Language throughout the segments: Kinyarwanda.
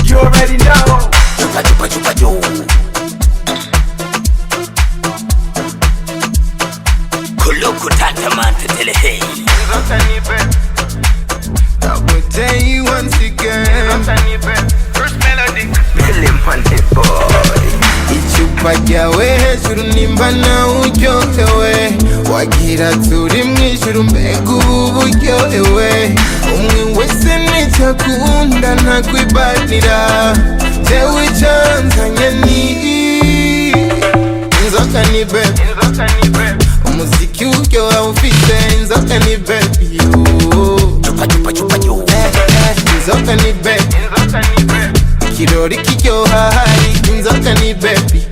You already know. Kuluku tantamante telehe. I will tell you once again. First melody. Billy Money Boy. Ichupa ryawe hejuru nimba nawe uryohewe, wagira turi mwijuru mbega ubu buryohewe, umwe wese nicyo akunda ntakwibanira, jewe icanzanye ni inzoka ni baby, umuziki uryoha ufite inzoka ni baby, inzoka ni baby, ikirori kiryoha hari inzoka ni baby,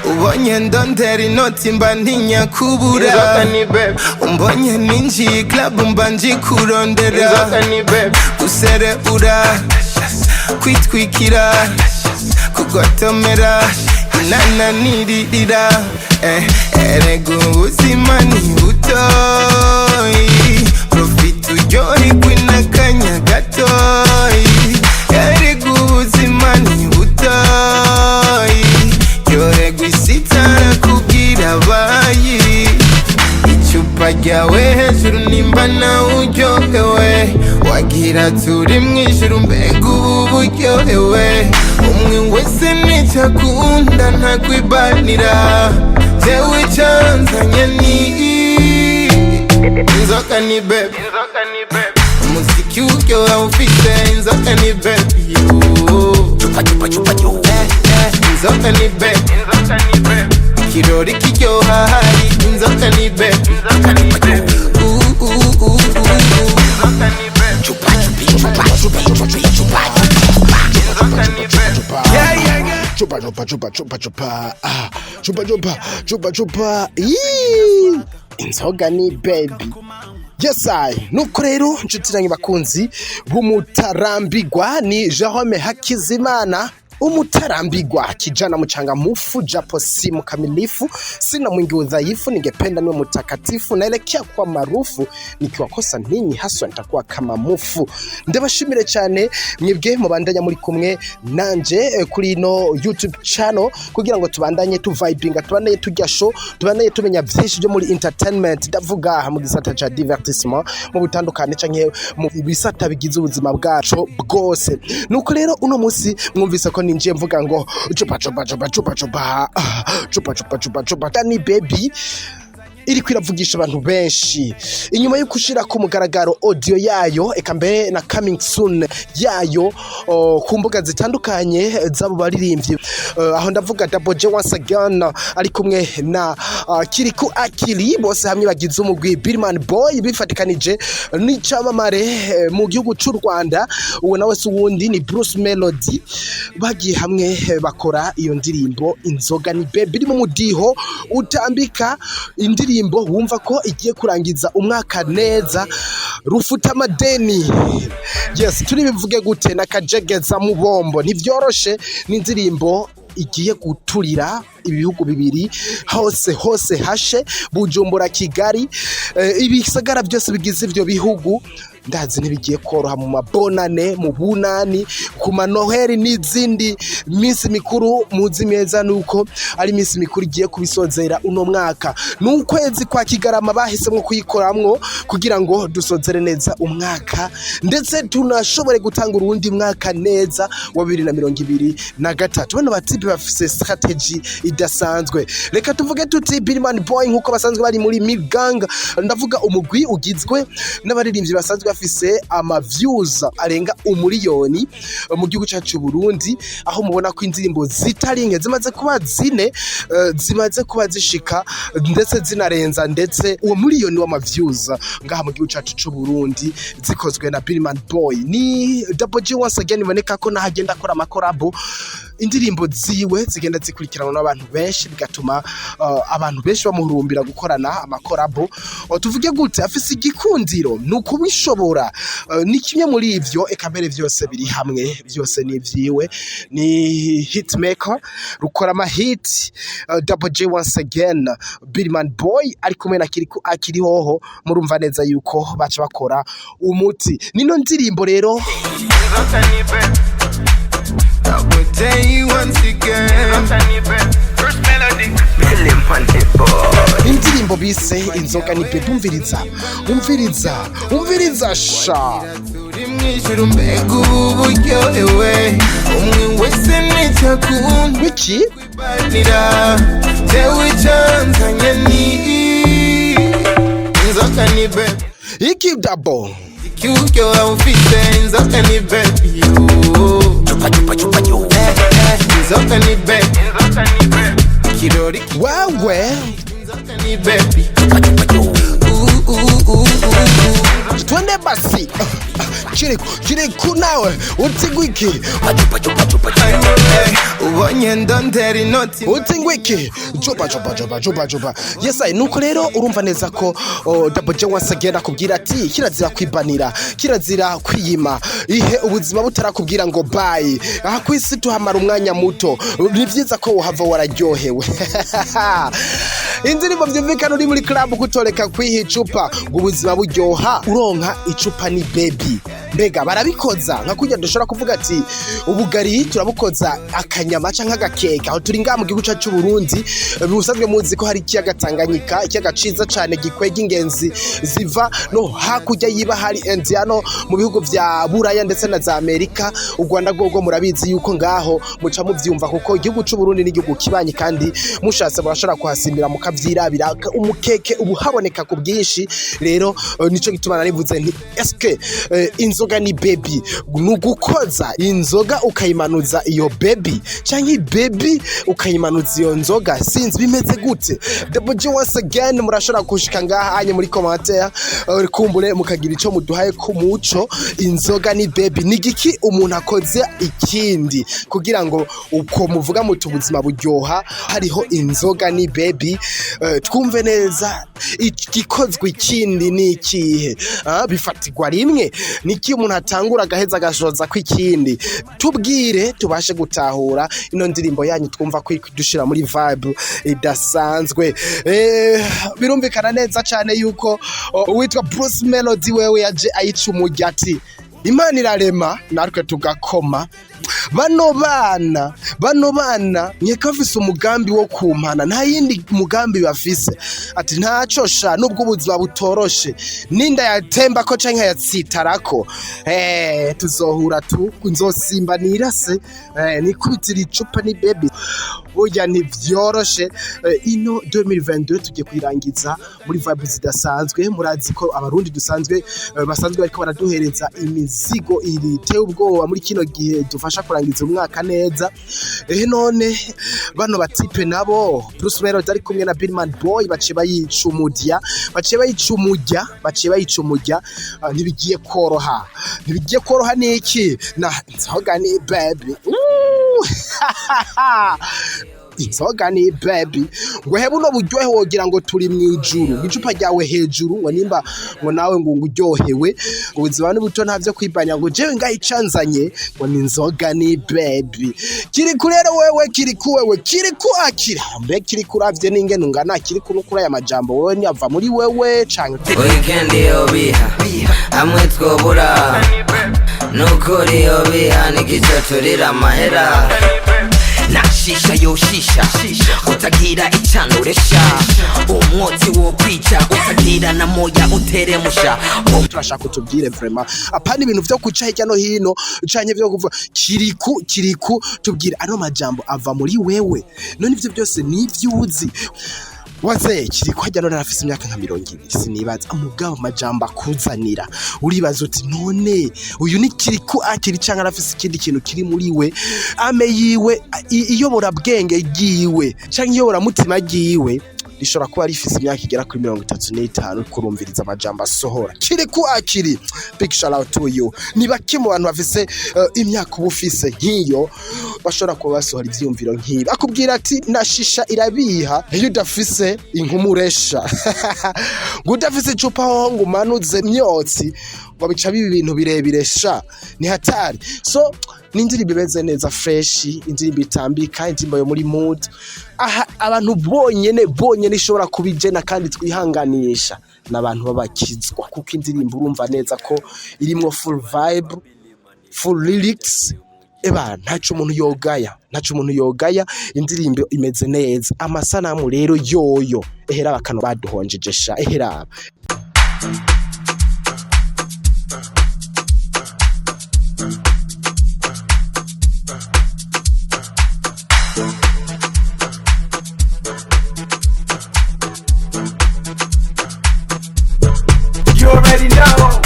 ubonye ndondera inoti mba ntinya kubura, umbonye ninjiye club mba njikurondera, guserebura kwitwikira kugotomera inananiririra, erega ubuzima ni butoyi, profite uryoherwe n'akanya gatoyi, erega ubuzima ni butoyi, ryoherwa isi itarakubwira abayi, icupa ryawe hejuru nimba nawe uryohewe, wagira turi mwijuru mbega ubu buryohewe, umwe wese nicyo akunda ntakwibanira, jewe icanzanye ni inzoka ni baby, umuziki uryoha ufite inzoka ni baby, inzoka ni baby, ikirori kiryoha hari inzoka ni baby, inzoga ni baby. Yes I nuko rero nshutiranye bakunzi b'umutarambirwa ni Jerome Hakizimana. Umutarambirwa kijana mchanga mufu japo si mkamilifu, sina mwingi udhaifu, ningependa niwe mtakatifu, naelekea kwa maarufu, nikiwakosa ninyi haswa nitakuwa kama mufu. Ndabashimire cyane mwebwe mubandanya muri kumwe nanje kuri no YouTube channel kugira ngo tubandanye tuvibinga, tubandanye tujya show, tubandanye tumenya byinshi byo muri entertainment, ndavuga mu gisata cha divertissement mu butandukane canke mu bisata bigize ubuzima bwacu bwose. Nuko rero uno munsi mwumvise ko ninjiye mvuga ngo chupa tani baby iri kwiravugisha abantu benshi inyuma yo kushira ku mugaragaro audio yayo eka mbere na coming soon yayo ku mbuga zitandukanye z'abo baririmbyi, aho ndavuga Double J once again ari kumwe na Kirikou Akili, bose hamwe bagize umugwi Birman Boy bifatikanije n'icamamare mu gihugu cy'u Rwanda, uwo nawe se wundi ni Bruce Melody, bagiye hamwe bakora iyo ndirimbo inzoga ni baby iri mu mudiho utambika indirimbo wumva ko igiye kurangiza umwaka neza, rufuta amadeni. Yes, turi bivuge gute nakajegeza mu bombo ntivyoroshe, n'indirimbo igiye guturira ibihugu bibiri hose hashe, Bujumbura, Kigali, ibisagara byose bigize ivyo bihugu, ndazi nibigiye koroha mu mabonane, mu bunani, ku manoheri n'izindi minsi mikuru. Muzi meza nuko ari minsi mikuru igiye kubisozera uno mwaka, n'ukwezi kwa Kigarama bahisemwe kuyikoramwo kugira ngo dusozere neza umwaka, ndetse tunashobore gutanga urundi mwaka neza wa 2023. Bano batibi bafise strategy idasanzwe. Reka tuvuge tuti Birman Boy nkuko basanzwe bari muri Midgang, ndavuga umugwi ugizwe n'abaririmbyi basanzwe bafise ama views arenga 1 miliyoni mu gihugu cyacu Burundi, aho mubona ko indirimbo zitaringe zimaze kuba zine, zimaze kuba zishika ndetse zinarenza ndetse 1 miliyoni w'ama views ngaha mu gihugu cyacu cy'u Burundi, zikozwe na Birman Boy. Ni Double J once again, iboneka ko nahagenda akora amakorabo indirimbo ziwe zigenda zikurikiranwa n'abantu benshi bigatuma abantu benshi bamuhurumbira gukorana amakorabo. Tuvuge gute afise igikundiro nuko bishobora ni kimwe muri ivyo eka mbere vyose biri hamwe byose ni vyiwe ni hitmaker rukora ama hit Double J once again Billman Boy ari kumwe na Kirikou Akili hoho murumva neza yuko baca bakora umuti nino ndirimbo rero indirimbo bise Inzoga ni Baby umviriza sha wiki iki dabo Kirikou aufite Inzoga ni baby chupa Inzoga ni baby Kirori wewe Inzoga ni baby twende basi Kirikou nawe utigwiki ubonye ndondera inoti utigwiki juba yes I nuko rero urumva neza ko Double J once again akubwira ati kirazira kwibanira kirazira kwiyima ihe ubuzima butarakubwira ngo bye aha kwisi tuhamara umwanya muto ni vyiza ko uhava wararyohewe indirimbo vyumvikana uri muri club kutoleka kwiha icupa ubuzima buryoha uronka icupa ni baby mbega barabikoza nka kujya dushobora kuvuga ati ubugari turabukoza akanyama canka agakeka aho turi ngaha mu gihugu cyacu Burundi bibusanzwe muzi ko hari ikiyaga Tanganyika ikiyaga ciza cane gikwega ingenzi ziva no hakurya yiba hari Indiano mu bihugu vya Buraya ndetse na za Amerika u Rwanda gogo murabizi yuko ngaho muca muvyumva kuko igihugu cy'u Burundi n'igihugu kibanyi kandi mushatse barashobora kuhasimbira mukavyirabira umukeke ubuhaboneka ku bwinshi rero nico gituma narivuze nti eske Inzoga ni baby nugukoza inzoga ukayimanuza iyo baby canke baby ukayimanuza iyo nzoga sinzi bimeze gute Double J once again murashobora kushika ngaha anye muri commentaire kumbure mukagira ico muduhaye ku muco Inzoga ni baby nigiki umuntu akoze ikindi kugira ngo uko muvuga mutu ubuzima buryoha hariho Inzoga ni baby twumve neza igikozwe ikindi ni ikihe bifatirwa rimwe niki umuntu atangura agaheza agashoza kw'ikindi tubwire tubashe gutahura ino ndirimbo yanyu twumva ko dushira muri vibe idasanzwe birumvikana neza cyane yuko uwitwa Bruce Melody wewe yaje ayica umujyati Imana irarema natwe tugakoma bano bana nyekafise umugambi wo kumpana nta yindi mugambi bafise ati ntacosha nubwo ubuzima butoroshe ninda yatemba ko canke yatsitarako tuzohura nzosimbanira se nikubitira icupa ni baby burya ntivyoroshe ino 2022 tugiye kwirangiza muri vibe zidasanzwe murazi ko abarundi dusanzwe basanzwe bariko baraduhereza imizigo irite ubwoba muri kino gihe dufasha kurangiza umwaka neza none bano batipe nabo Bruce Melody ari kumwe na Billman Boy baciye bayicumudya ntibigiye koroha niki na Inzoga ni baby Inzoga ni baby ngo hebu no buryohe wogira ngo turi mu ijuru icupa ryawe hejuru ngo nimba ngo nawe ngo uryohewe ubuzima n'ubuto ntavyo kwibanya ngo jewe ngayicanzanye ngo ni Inzoga ni baby Kirikou rero wewe Kirikou Akili mbe Kirikou ravye ninge nungana Kirikou nukura ya majambo wewe ni ava muri wewe canke weekend yo biha amwe twobura nukuri yo biha nigice turira amahera nashisha yoshisha utagira icanuresha umwotsi wo kwica utagira na moya uteremusha turashaka kutubwire vraiment apana ibintu vyo kuca hirya no hino canye vyo kuvuga Kirikou tubwire ano majambo ava muri wewe none ivyo byose ni vyuzi waze Kirikou hajya none afise imyaka nka 20 sinibaza umugabo majamba kuzanira uribaza uti none uyu ni Kirikou Akili canke arafise ikindi kintu kiri muri we ame yiwe iyobora bwenge giwe canke iyobora mutima giwe rishobora kuba rifise imyaka igera kuri 35 kurumviriza amajambo asohora. Kirikou Akili, big shout out to you. Ni bake mu bantu bafise imyaka ubufise nk'iyo bashobora kuba basohora ivyumviro nk'ibi. Akubwira ati nashisha irabiha iyo udafise inkumuresha. Gudafise icupa ho ngo umanuze myotsi babica bibi ibintu birebiresha ni hatari. So n'indirimbo bimeze neza fresh, indirimbo itambika, indirimbo yo muri mood. Aha abantu bonyene ishobora kubijena kandi twihanganisha n'abantu babakizwa kuko indirimbo urumva neza ko irimwo full vibe, full lyrics. Eba ntacu umuntu yogaya, indirimbo imeze neza. Amasanamu rero yoyo ehera bakano baduhonjeje sha ehera. You already know.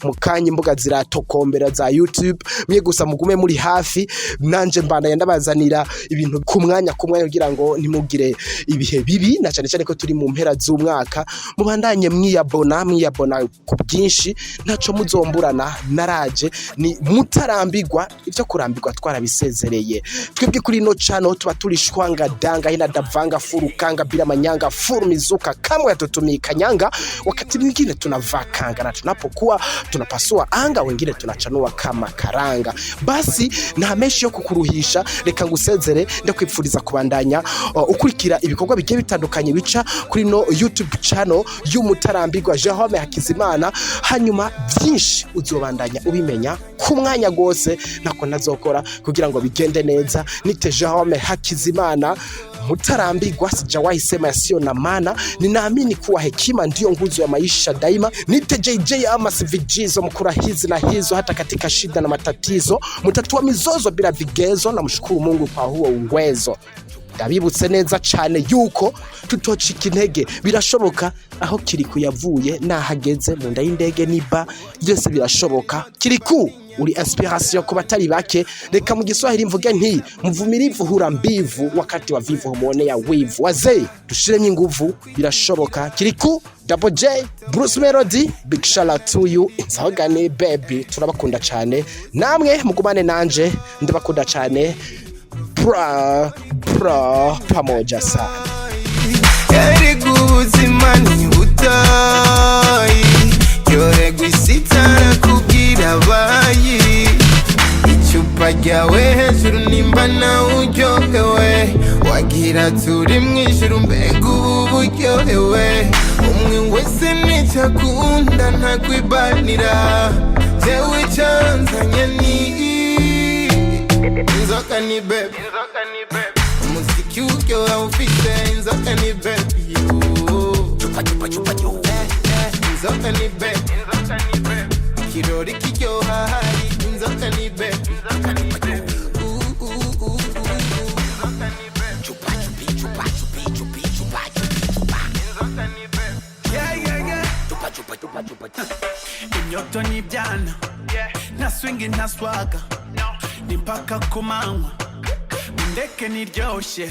Mukanya imbuga ziratokombera za YouTube mye gusa mugume muri hafi nanje mbandanya ndabazanira ibintu ku mwanya kugira ngo ntimugire ibihe bibi na cyane ko turi mu mpera z'umwaka mubandanye mwiyabona ku bwinshi ntaco muzomburana naraje ni mutarambirwa ivyo kurambirwa twarabisezereye twebwe kuri no channel tuba turi shwanga danga hina davanga furu kanga bila manyanga furu mizuka kamwe yatutumika nyanga wakati mwingine tunavakanga na tunapokuwa tunapasua anga wengine tunachanua kama karanga. Basi na meshi yo kukuruhisha reka ngusezere ndakwipfuriza kubandanya ukurikira ibikorwa bigiye bitandukanye bica kuri no YouTube channel y'umutarambirwa Jerome Hakizimana, hanyuma byinshi uzobandanya ubimenya ku mwanya gose nako nazokora kugira ngo bigende neza. Nite Jerome Hakizimana mutarambirwa, sijawahi sema yasio na maana. Ninaamini kuwa hekima ndio nguzo ya maisha daima. Nite JJ ama sivijizo mkura hizi na hizo, hata katika shida na matatizo mutatua mizozo bila vigezo, na mshukuru Mungu kwa huo uwezo. Ndabibutse neza cyane yuko tutocika intege, birashoboka aho Kirikou yavuye nahageze mu nda y'indege niba byose birashoboka. Kirikou uri inspiration ku batari bake. Reka mu Giswahili mvuge nti mvumirivu hura mbivu, wakati wa vivu humuonea wivu. Wazee tushiremye nguvu, birashoboka. Kirikou, Double J, Bruce Melody, big shout out to you. Inzoga ni baby, turabakunda cyane. Namwe mugumane nanje, ndabakunda cyane. Pamoja sana. Kirikou zimani utai yore gwisitara kugira bayi icupa ryawe hejuru nimba na uryohewe wagira turi mwijuru mbega ubu buryohewe umwe wese nicakunda ntakwibanira jewe canzanye ni Inzoga ni baby, umuziki uryoha ufite inzoga ni baby. Inzoga ni baby, kirori kiryoha hari inzoga ni baby. Inyoto ni jana, na swingi na swaga, ni mpaka kumanywa, ndeke niryoshe.